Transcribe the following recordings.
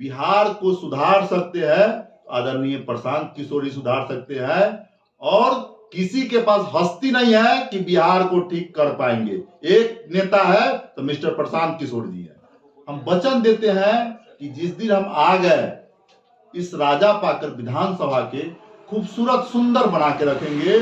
बिहार को सुधार सकते हैं, आदरणीय प्रशांत किशोर ही सुधार सकते हैं। और किसी के पास हस्ती नहीं है कि बिहार को ठीक कर पाएंगे। एक नेता है तो मिस्टर प्रशांत किशोर जी है। हम वचन देते हैं कि जिस दिन हम आ गए, इस राजा पाकर विधानसभा के खूबसूरत सुंदर बना के रखेंगे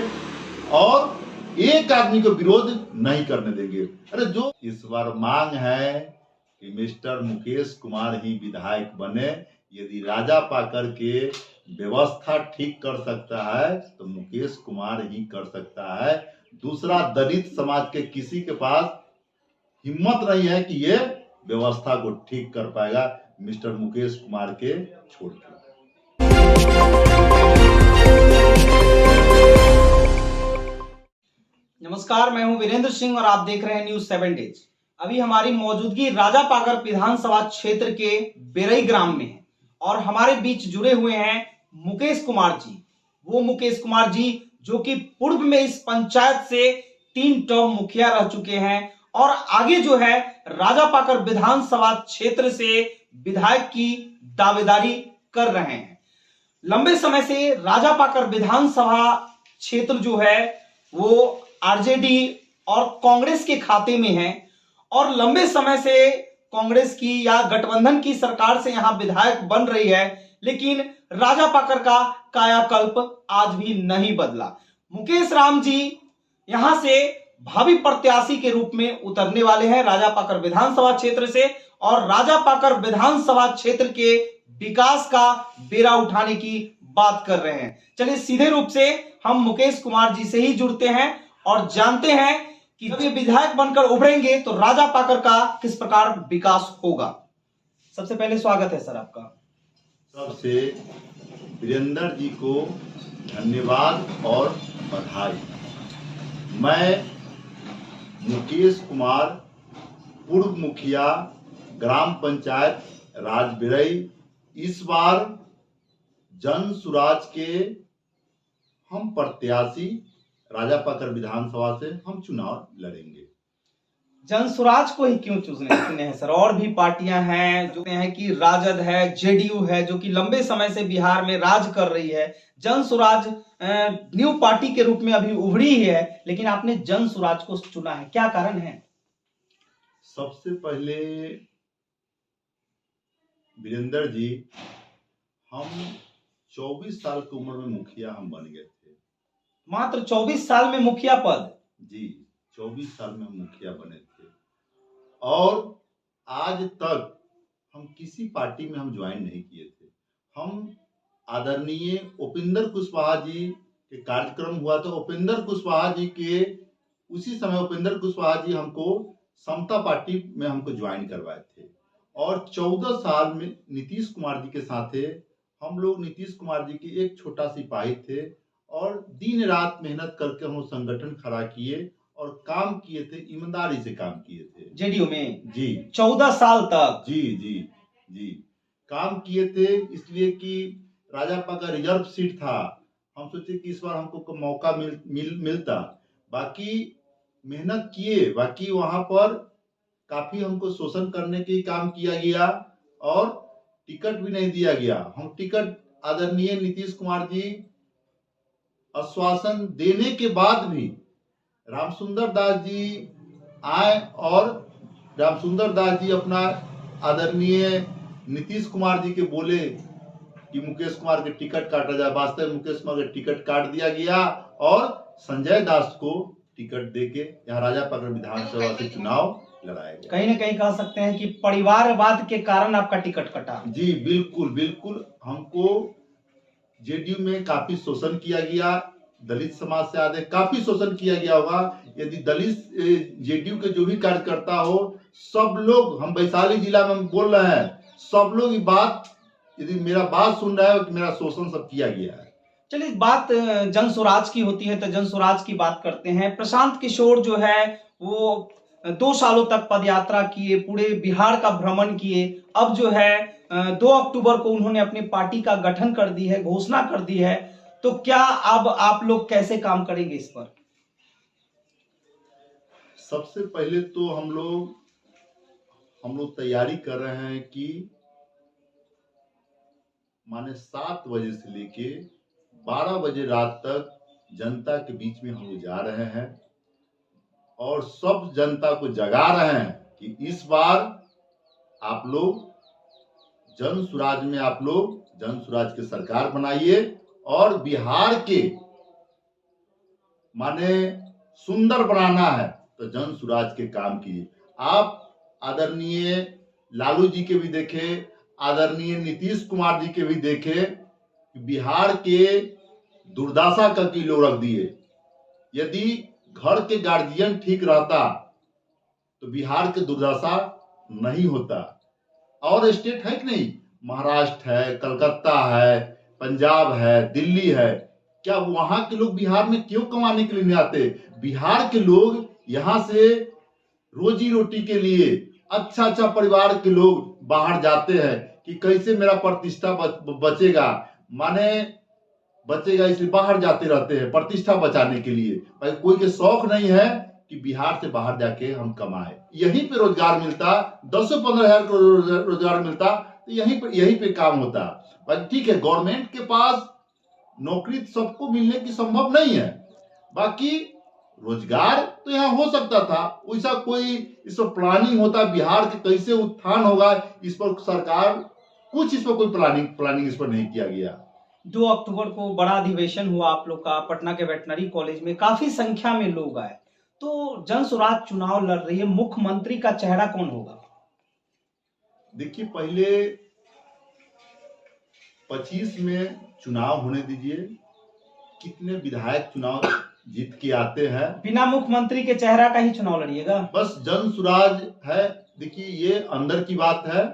और एक आदमी को विरोध नहीं करने देंगे। अरे जो इस बार मांग है कि मिस्टर मुकेश कुमार ही विधायक बने। यदि राजा पाकर के व्यवस्था ठीक कर सकता है तो मुकेश कुमार ही कर सकता है। दूसरा दलित समाज के किसी के पास हिम्मत नहीं है कि ये व्यवस्था को ठीक कर पाएगा मिस्टर मुकेश कुमार के छोड़ के। नमस्कार, मैं हूं वीरेंद्र सिंह और आप देख रहे हैं न्यूज 7 डेज। अभी हमारी मौजूदगी राजा पाकर विधानसभा क्षेत्र के बेरई ग्राम में है और हमारे बीच जुड़े हुए हैं मुकेश कुमार जी। वो मुकेश कुमार जी जो कि पूर्व में इस पंचायत से 3 टर्म मुखिया रह चुके हैं और आगे जो है राजा पाकर विधानसभा क्षेत्र से विधायक की दावेदारी कर रहे हैं। लंबे समय से राजा पाकर विधानसभा क्षेत्र जो है वो आरजेडी और कांग्रेस के खाते में है और लंबे समय से कांग्रेस की या गठबंधन की सरकार से यहां विधायक बन रही है, लेकिन राजा पाकर का कायाकल्प आज भी नहीं बदला। मुकेश राम जी यहां से भावी प्रत्याशी के रूप में उतरने वाले हैं राजा पाकर विधानसभा क्षेत्र से और राजा पाकर विधानसभा क्षेत्र के विकास का बेड़ा उठाने की बात कर रहे हैं। चलिए सीधे रूप से हम मुकेश कुमार जी से ही जुड़ते हैं और जानते हैं कि जब ये विधायक बनकर उभरेंगे तो राजा पाकर का किस प्रकार विकास होगा। सबसे पहले स्वागत है सर आपका। सबसे वीरेंद्र जी को धन्यवाद और बधाई। मैं मुकेश कुमार, पूर्व मुखिया ग्राम पंचायत राजबिरई, इस बार जन सुराज के हम प्रत्याशी राजा पाकर विधानसभा से हम चुनाव लड़ेंगे। जन स्वराज को ही क्यों चुने हैं सर? और भी पार्टियां हैं जो हैं कि राजद है, जेडीयू है जो कि लंबे समय से बिहार में राज कर रही है। जन स्वराज न्यू पार्टी के रूप में अभी उभरी ही है, लेकिन आपने जन स्वराज को चुना है, क्या कारण है? सबसे पहले वीरेंद्र जी, हम 24 साल की उम्र में मुखिया हम बन गए थे। मात्र 24 साल में मुखिया पद? जी, 24 साल में हम मुखिया बने थे और आज तक हम किसी पार्टी में हम ज्वाइन नहीं किए थे। हम आदरणीय उपेंद्र कुशवाहा जी के कार्यक्रम हुआ था, उपेंद्र कुशवाहा जी के उसी समय उपेंद्र कुशवाहा जी हमको समता पार्टी में हमको ज्वाइन करवाए थे और 14 साल में नीतीश कुमार जी के साथ हम लोग नीतीश कुमार जी की एक छोटा सिपाही थे और दिन रात मेहनत करके हम संगठन खड़ा किए और काम किए थे, ईमानदारी से काम किए थे जेडीयू में। जी 14 साल तक? जी जी जी काम किए थे, इसलिए कि राजापा का रिजर्व सीट था। हम सोचे कि इस बार हमको मौका मिलता। बाकी मेहनत किए, बाकी वहां पर काफी हमको शोषण करने के काम किया गया और टिकट भी नहीं दिया गया। हम टिकट आदरणीय नीतीश कुमार जी आश्वासन देने के बाद भी रामसुंदर दास जी आए और रामसुंदर दास जी अपना आदरणीय नीतीश कुमार जी के बोले कि मुकेश कुमार के टिकट काटा जाए। वास्तव में मुकेश कुमार का टिकट काट दिया गया और संजय दास को टिकट देके यहाँ राजा पाकर विधानसभा से चुनाव लड़ाया गया। कहीं ना कहीं कह सकते हैं कि परिवारवाद के कारण आपका टिकट कटा। जी बिल्कुल बिल्कुल, हमको जेडीयू में काफी शोषण किया गया, दलित समाज से आदि काफी शोषण किया गया होगा। यदि दलित जेडीयू के जो भी कार्यकर्ता हो, सब लोग, हम वैशाली जिला में बोल रहे हैं, सब लोग ये बात, यदि मेरा बात सुन रहा है कि मेरा शोषण सब किया गया है। चलिए बात जन स्वराज की होती है तो जन स्वराज की बात करते हैं। प्रशांत किशोर जो है वो 2 सालों तक पदयात्रा किए, पूरे बिहार का भ्रमण किए। अब जो है 2 अक्टूबर को उन्होंने अपनी पार्टी का गठन कर दी है, घोषणा कर दी है। तो क्या अब आप लोग कैसे काम करेंगे इस पर? सबसे पहले तो हम लोग तैयारी कर रहे हैं कि माने 7 बजे से लेके 12 बजे रात तक जनता के बीच में हम लोग जा रहे हैं और सब जनता को जगा रहे हैं कि इस बार आप लोग जन स्वराज में आप लोग जन स्वराज की सरकार बनाइए और बिहार के माने सुंदर बनाना है तो जन स्वराज के काम कीजिए। आप आदरणीय लालू जी के भी देखे, आदरणीय नीतीश कुमार जी के भी देखे, बिहार के दुर्दशा का किलो रख दिए। यदि घर के गार्जियन ठीक रहता तो बिहार के दुर्दशा नहीं होता। और स्टेट है कि नहीं, महाराष्ट्र है, कलकत्ता है, पंजाब है, दिल्ली है, क्या वहां के लोग बिहार में क्यों कमाने के लिए नहीं आते? बिहार के लोग यहाँ से रोजी रोटी के लिए अच्छा परिवार के लोग बाहर जाते हैं कि कैसे मेरा प्रतिष्ठा बचेगा, माने बचेगा, इसलिए बाहर जाते रहते हैं प्रतिष्ठा बचाने के लिए। भाई कोई के शौक नहीं है कि बिहार से बाहर जाके हम कमाए, यहीं पे रोजगार मिलता, 10-15 हजार को रोजगार मिलता तो यहीं पे काम होता। भाई ठीक है, गवर्नमेंट के पास नौकरी सबको मिलने की संभव नहीं है, बाकी रोजगार तो यहाँ हो सकता था। वैसा कोई इस पर प्लानिंग होता बिहार के कैसे उत्थान होगा, इस पर सरकार कुछ इस पर कोई प्लानिंग इस पर नहीं किया गया। 2 अक्टूबर को बड़ा अधिवेशन हुआ आप लोग का पटना के वेटनरी कॉलेज में, काफी संख्या में लोग आए। तो जन स्वराज चुनाव लड़ रही है, मुख्यमंत्री का चेहरा कौन होगा? देखिए, पहले 25 में चुनाव होने दीजिए, कितने विधायक चुनाव जीत के आते हैं। बिना मुख्यमंत्री के चेहरा का ही चुनाव लड़िएगा? बस जन स्वराज है। देखिए, ये अंदर की बात है,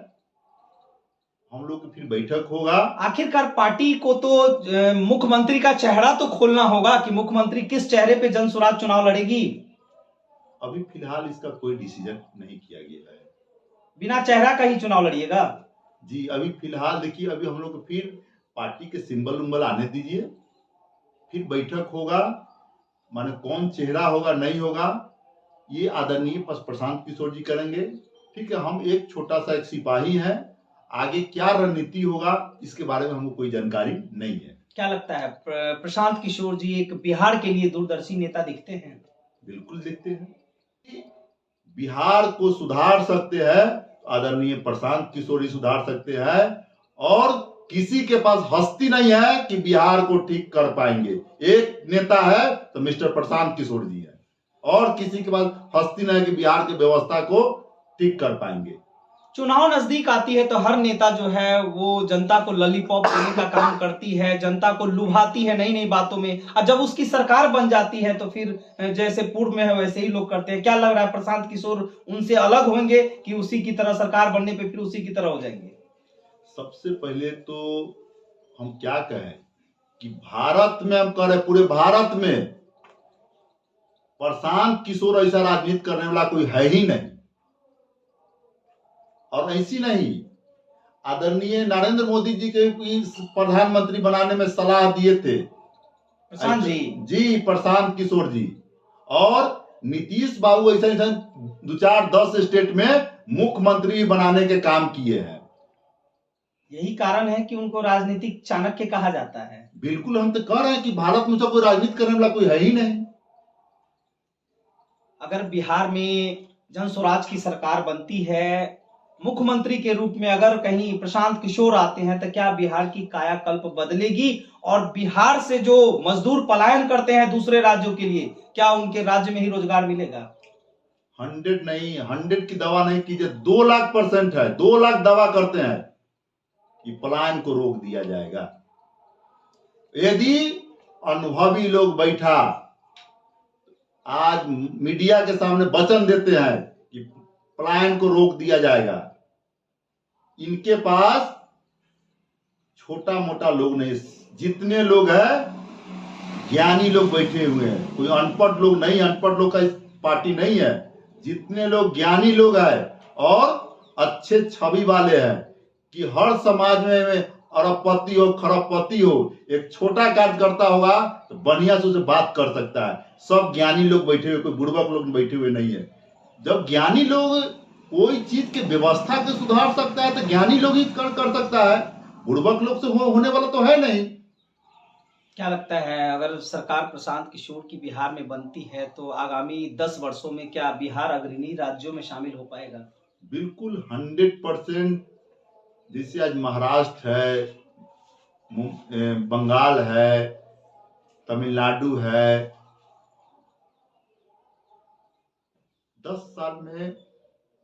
हम लोग की फिर बैठक होगा। आखिरकार पार्टी को तो मुख्यमंत्री का चेहरा तो खोलना होगा कि मुख्यमंत्री किस चेहरे पे जन स्वराज चुनाव लड़ेगी। अभी फिलहाल इसका कोई डिसीजन नहीं किया गया है। बिना चेहरा का ही चुनाव लड़िएगा? जी, अभी फिलहाल देखिए, अभी हम लोग फिर पार्टी के सिंबल उम्बल आने दीजिए, फिर बैठक होगा, माने कौन चेहरा होगा नहीं होगा ये आदरणीय प्रशांत किशोर जी करेंगे। ठीक है, हम एक छोटा सा एक सिपाही हैं, आगे क्या रणनीति होगा इसके बारे में हमको कोई जानकारी नहीं है। क्या लगता है प्रशांत किशोर जी एक बिहार के लिए दूरदर्शी नेता दिखते हैं? बिल्कुल दिखते हैं। बिहार को सुधार सकते हैं आदरणीय प्रशांत किशोर जी, सुधार सकते हैं और किसी के पास हस्ती नहीं है कि बिहार को ठीक कर पाएंगे। एक नेता है तो मिस्टर प्रशांत किशोर जी है, और किसी के पास हस्ती नहीं है कि बिहार की व्यवस्था को ठीक कर पाएंगे। चुनाव नजदीक आती है तो हर नेता जो है वो जनता को लॉलीपॉप देने का काम करती है, जनता को लुभाती है नई नई बातों में, और जब उसकी सरकार बन जाती है तो फिर जैसे पूर्व में है वैसे ही लोग करते हैं। क्या लग रहा है प्रशांत किशोर उनसे अलग होंगे कि उसी की तरह सरकार बनने पे फिर उसी की तरह हो जाएंगे? सबसे पहले तो हम क्या कहें कि भारत में, हम कह रहे पूरे भारत में प्रशांत किशोर ऐसा राजनीति करने वाला कोई है ही नहीं। और ऐसी नहीं, आदरणीय नरेंद्र मोदी जी के प्रधानमंत्री बनाने में सलाह दिए थे प्रशांत जी, प्रशांत किशोर जी, और नीतीश बाबू ऐसा 2-4-10 स्टेट में मुख्यमंत्री बनाने के काम किए हैं। यही कारण है कि उनको राजनीतिक चाणक्य कहा जाता है। बिल्कुल, हम तो कह रहे हैं कि भारत में तो कोई राजनीति करने वाला कोई है ही नहीं। अगर बिहार में जन स्वराज की सरकार बनती है, मुख्यमंत्री के रूप में अगर कहीं प्रशांत किशोर आते हैं, तो क्या बिहार की कायाकल्प बदलेगी और बिहार से जो मजदूर पलायन करते हैं दूसरे राज्यों के लिए, क्या उनके राज्य में ही रोजगार मिलेगा? 100 नहीं, 100 की दवा नहीं कीजिए, 2 लाख% है, 2 लाख दवा करते हैं कि पलायन को रोक दिया जाएगा। यदि अनुभवी लोग बैठा आज मीडिया के सामने वचन देते हैं कि पलायन को रोक दिया जाएगा, इनके पास छोटा मोटा लोग नहीं, जितने लोग हैं ज्ञानी लोग बैठे हुए हैं, कोई अनपढ़ लोग नहीं, अनपढ़ लोग का इस पार्टी नहीं है। जितने लोग ज्ञानी लोग हैं और अच्छे छवि वाले हैं कि हर समाज में अरबपति हो खरबपति हो, एक छोटा कार्यकर्ता होगा तो बढ़िया से उसे बात कर सकता है। सब ज्ञानी लोग बैठे हुए, कोई बुड़बक लोग बैठे हुए नहीं है। जब ज्ञानी लोग कोई चीज के व्यवस्था को सुधार सकता है तो ज्ञानी लोग ही कर सकता है। बुड़बक लोग से होने वाला तो है नहीं। क्या लगता है अगर सरकार प्रशांत किशोर की बिहार में बनती है तो आगामी 10 वर्षों में क्या बिहार अग्रणी राज्यों में शामिल हो पाएगा? बिल्कुल 100%। जैसे आज महाराष्ट्र है, बंगाल है, तमिलनाडु है, 10 साल में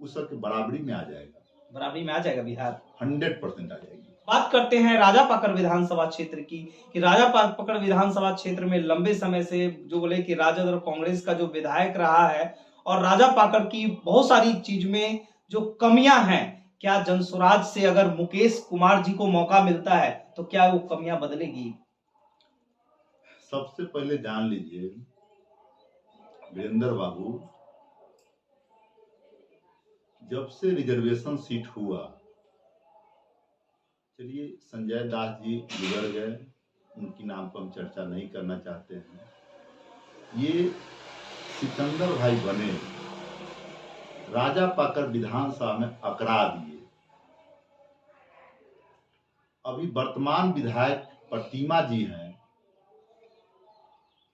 उस सबके बराबरी में आ जाएगा। बराबरी में आ जाएगा बिहार, 100% आ जाएगी। बात करते हैं राजापाकर विधानसभा क्षेत्र की कि राजापाकर विधानसभा क्षेत्र में लंबे समय से जो बोले कि राजद और कांग्रेस का जो विधायक रहा है और राजापाकर की बहुत सारी चीज में जो कमियां हैं, क्या जनसुराज से अगर मुकेश कुमार जी को मौका मिलता है तो क्या वो कमियां बदलेगी? सबसे पहले जान लीजिए वीरेंद्र बाबू, जब से रिजर्वेशन सीट हुआ, चलिए संजय दास जी गुजर गए, उनकी नाम पर हम चर्चा नहीं करना चाहते हैं। ये सिकंदर भाई बने, राजापाकर विधानसभा में अकरा दिए। अभी वर्तमान विधायक प्रतिमा जी हैं,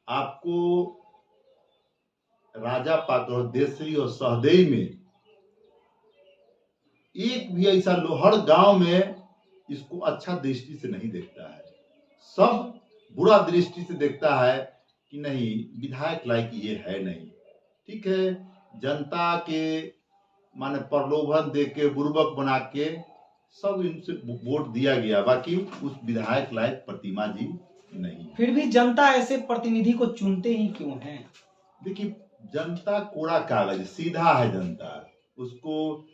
आपको राजापाकर, देसरी और सहदेई में एक भी ऐसा लोहड़ गांव में इसको अच्छा दृष्टि से नहीं देखता है। सब बुरा दृष्टि से देखता है कि नहीं विधायक लायक ये है नहीं। ठीक है, जनता के माने प्रलोभन दे के, बुर्बक बना के सब इनसे वोट दिया गया, बाकी उस विधायक लायक प्रतिमा जी नहीं। फिर भी जनता ऐसे प्रतिनिधि को चुनते ही क्यों हैं? देखिए जनता कोरा कागज, सीधा है जनता, उसको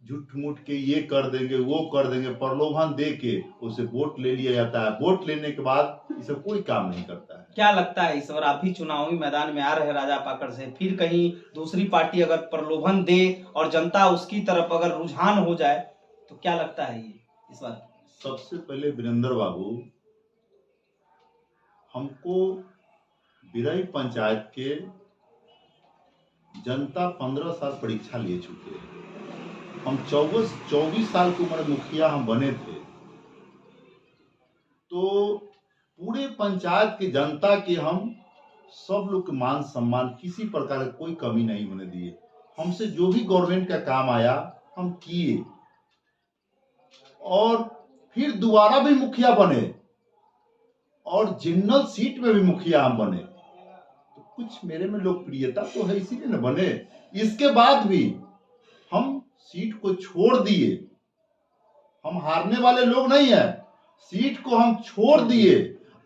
झूठ मूठ के ये कर देंगे वो कर देंगे, प्रलोभन दे के उसे वोट ले लिया जाता है। वोट लेने के बाद इसे कोई काम नहीं करता है। क्या लगता है इस बार आप भी चुनावी मैदान में आ रहे राजापाकर से, फिर कहीं दूसरी पार्टी अगर प्रलोभन दे और जनता उसकी तरफ अगर रुझान हो जाए तो क्या लगता है ये इस बार? सबसे पहले वीरेंद्र बाबू, हमको बिरई पंचायत के जनता 15 साल परीक्षा ले चुके हैं। हम 24 साल की उम्र मुखिया हम बने थे, तो पूरे पंचायत की जनता के हम सब लोग के मान सम्मान, किसी प्रकार की कोई कमी नहीं होने दिए। हमसे जो भी गवर्नमेंट का काम आया हम किए, और फिर दोबारा भी मुखिया बने और जनरल सीट में भी मुखिया हम बने, तो कुछ मेरे में लोकप्रियता तो है, इसीलिए न बने। इसके बाद भी हम सीट को छोड़ दिए, हम हारने वाले लोग नहीं है, सीट को हम छोड़ दिए।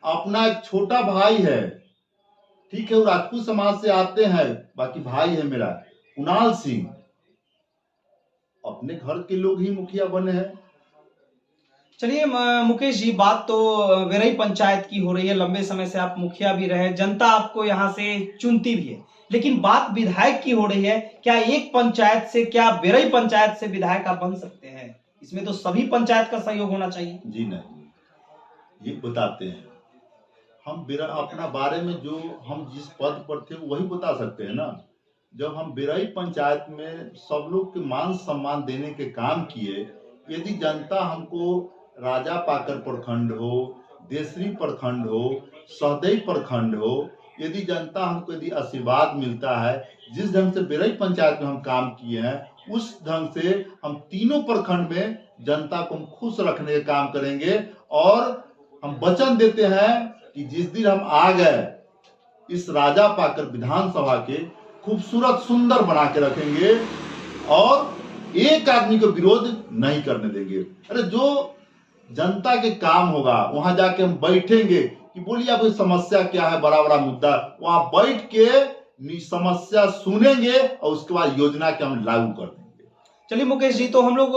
अपना एक छोटा भाई है, ठीक है, वो राजपूत समाज से आते हैं, बाकी भाई है मेरा कुणाल सिंह, अपने घर के लोग ही मुखिया बने हैं। चलिए मुकेश जी, बात तो विरई पंचायत की हो रही है, लंबे समय से आप मुखिया भी रहे, जनता आपको यहाँ से चुनती भी है, लेकिन बात विधायक की हो रही है। क्या एक पंचायत से, क्या विरई पंचायत से विधायक आप बन सकते हैं? इसमें तो सभी पंचायत का सहयोग होना चाहिए। जी नहीं, ये बताते हैं हम अपना बारे में, जो हम जिस पद पर थे वही बता सकते हैं ना। जब हम बिरई पंचायत में सब लोग के मान सम्मान देने के काम किए, यदि जनता हमको राजापाकर प्रखंड हो, देसरी प्रखंड हो, सहदेई प्रखंड हो, यदि जनता हमको यदि आशीर्वाद मिलता है, जिस ढंग से बिरई पंचायत में हम काम किए हैं, उस ढंग से हम तीनों प्रखंड में जनता को हम खुश रखने का काम करेंगे। और हम वचन देते हैं कि जिस दिन हम आ गए, इस राजापाकर विधानसभा के खूबसूरत सुंदर बना के रखेंगे और एक आदमी को विरोध नहीं करने देंगे। अरे जो जनता के काम होगा वहां जाके हम बैठेंगे कि बोलिए आपकी समस्या क्या है, बड़ा बड़ा मुद्दा, वहां बैठ के समस्या सुनेंगे और उसके बाद योजना के हम लागू कर देंगे। चलिए मुकेश जी, तो हम लोग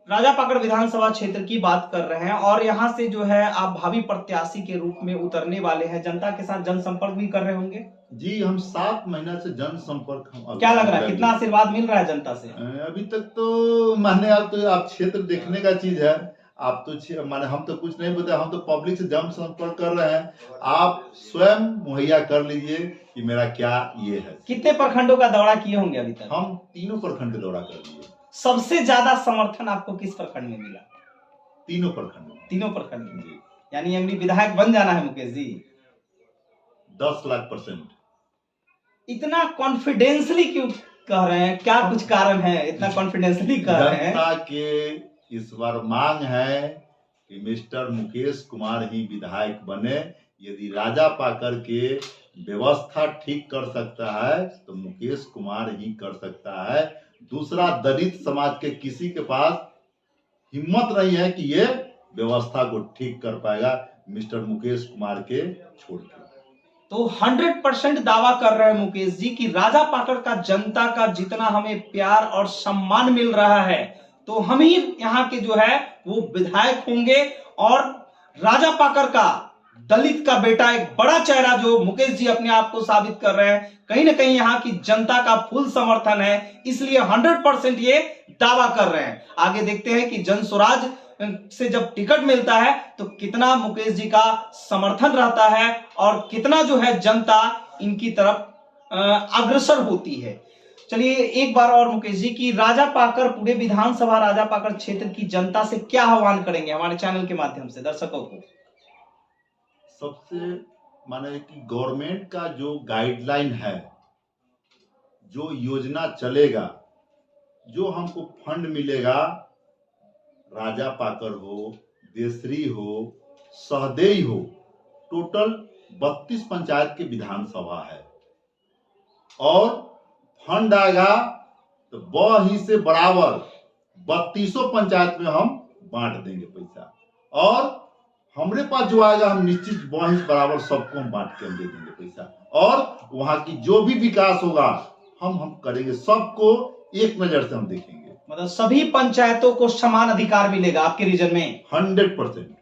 राजापाकर विधानसभा क्षेत्र की बात कर रहे हैं और यहाँ से जो है आप भावी प्रत्याशी के रूप में उतरने वाले हैं, जनता के साथ जनसंपर्क भी कर रहे होंगे। जी, हम 7 महीना से जनसंपर्क। क्या लग रहा है, कितना आशीर्वाद मिल रहा है जनता से? अभी तक तो माने आप क्षेत्र देखने का चीज है, आप तो माने हम तो कुछ नहीं बताए, हम तो पब्लिक से जनसंपर्क कर रहे हैं। आप स्वयं मुहैया कर लीजिए कि मेरा क्या ये है। कितने प्रखंडों का दौरा किए होंगे अभी तक? हम तीनों प्रखंड का दौरा कर लिए। सबसे ज्यादा समर्थन आपको किस प्रखंड में मिला? तीनों प्रखंड में। तीनों प्रखंड में। जी, यानी एमडी विधायक बन जाना है मुकेश जी। 10 लाख %। इतना कॉन्फिडेंसली क्यों कह रहे हैं, क्या कुछ कारण है इतना कॉन्फिडेंसली कह रहे हैं? जनता के इस बार मांग है कि मिस्टर मुकेश कुमार ही विधायक बने। यदि राजा पाकर के व्यवस्था ठीक कर सकता है तो मुकेश कुमार ही कर सकता है। दूसरा, दलित समाज के किसी के पास हिम्मत नहीं है कि ये व्यवस्था को ठीक कर पाएगा मिस्टर मुकेश कुमार के छोड़ के। तो 100% दावा कर रहे हैं मुकेश जी कि राजा पाकड़ का जनता का जितना हमें प्यार और सम्मान मिल रहा है तो हम ही यहाँ के जो है वो विधायक होंगे। और राजा पाकड़ का दलित का बेटा, एक बड़ा चेहरा जो मुकेश जी अपने आप को साबित कर रहे हैं, कहीं ना कहीं यहाँ की जनता का फुल समर्थन है, इसलिए 100% ये दावा कर रहे हैं। आगे देखते हैं कि जन स्वराज से जब टिकट मिलता है तो कितना मुकेश जी का समर्थन रहता है और कितना जो है जनता इनकी तरफ अग्रसर होती है। चलिए एक बार और मुकेश जी की राजा पाकड़ पूरे विधानसभा राजा पाकड़ क्षेत्र की जनता से क्या आह्वान करेंगे हमारे चैनल के माध्यम से दर्शकों को? सबसे माने कि गवर्नमेंट का जो गाइडलाइन है, जो योजना चलेगा, जो हमको फंड मिलेगा, राजा पाकर हो, देसरी हो, सहदेई हो, टोटल 32 पंचायत की विधानसभा है और फंड आएगा तो वही से बराबर 32 पंचायत में हम बांट देंगे पैसा। और हमरे पास जो आएगा हम निश्चित वही बराबर सबको हम बांट के हम दे देंगे पैसा। और वहां की जो भी विकास होगा हम करेंगे, सबको एक नजर से हम देखेंगे। मतलब सभी पंचायतों को समान अधिकार मिलेगा आपके रीजन में? 100%।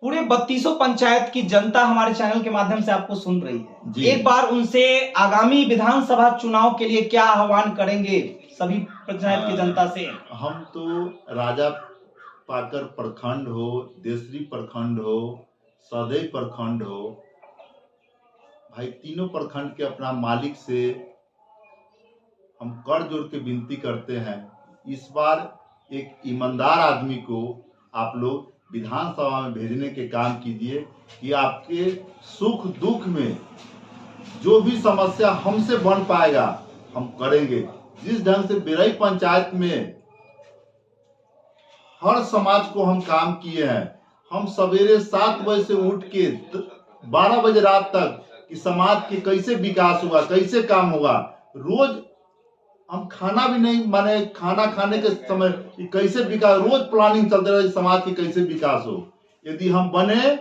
पूरे 32 पंचायत की जनता हमारे चैनल के माध्यम से आपको सुन रही है। एक बार उनसे आगामी विधानसभा चुनाव के लिए क्या आह्वान करेंगे सभी पंचायत की जनता से? हम तो राजा पाकर प्रखंड हो, देसरी प्रखंड हो, सदैव प्रखंड हो, भाई तीनों प्रखंड के अपना मालिक से हम कर जोड़ के विनती करते हैं, इस बार एक ईमानदार आदमी को आप लोग विधानसभा में भेजने के काम कीजिए कि आपके सुख दुख में जो भी समस्या हमसे बन पाएगा हम करेंगे। जिस ढंग से बेरई पंचायत में हर समाज को हम काम किए हैं, हम सवेरे 7 बजे से उठ के 12 बजे रात तक कि समाज के कैसे विकास होगा, कैसे काम होगा, रोज हम खाना भी नहीं माने खाना खाने के समय कि कैसे विकास, रोज प्लानिंग चलते रहे समाज के कैसे विकास हो। यदि हम बने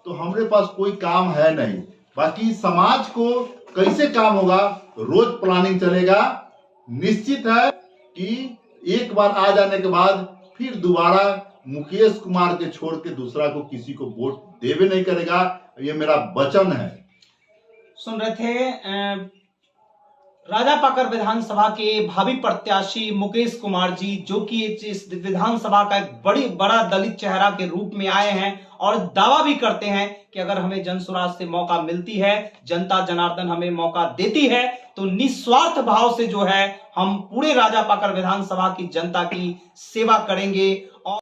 तो हमारे पास कोई काम है नहीं, बाकी समाज को कैसे काम होगा रोज प्लानिंग चलेगा। निश्चित है कि एक बार आ जाने के बाद फिर दोबारा मुकेश कुमार के छोड़ के दूसरा को किसी को वोट देवे नहीं करेगा, ये मेरा वचन है। सुन रहे थे राजा पाकड़ विधानसभा के भावी प्रत्याशी मुकेश कुमार जी, जो कि इस विधानसभा का एक बड़ा दलित चेहरा के रूप में आए हैं और दावा भी करते हैं कि अगर हमें जन स्वराज से मौका मिलती है, जनता जनार्दन हमें मौका देती है तो निस्वार्थ भाव से जो है हम पूरे राजा पाकड़ विधानसभा की जनता की सेवा करेंगे। और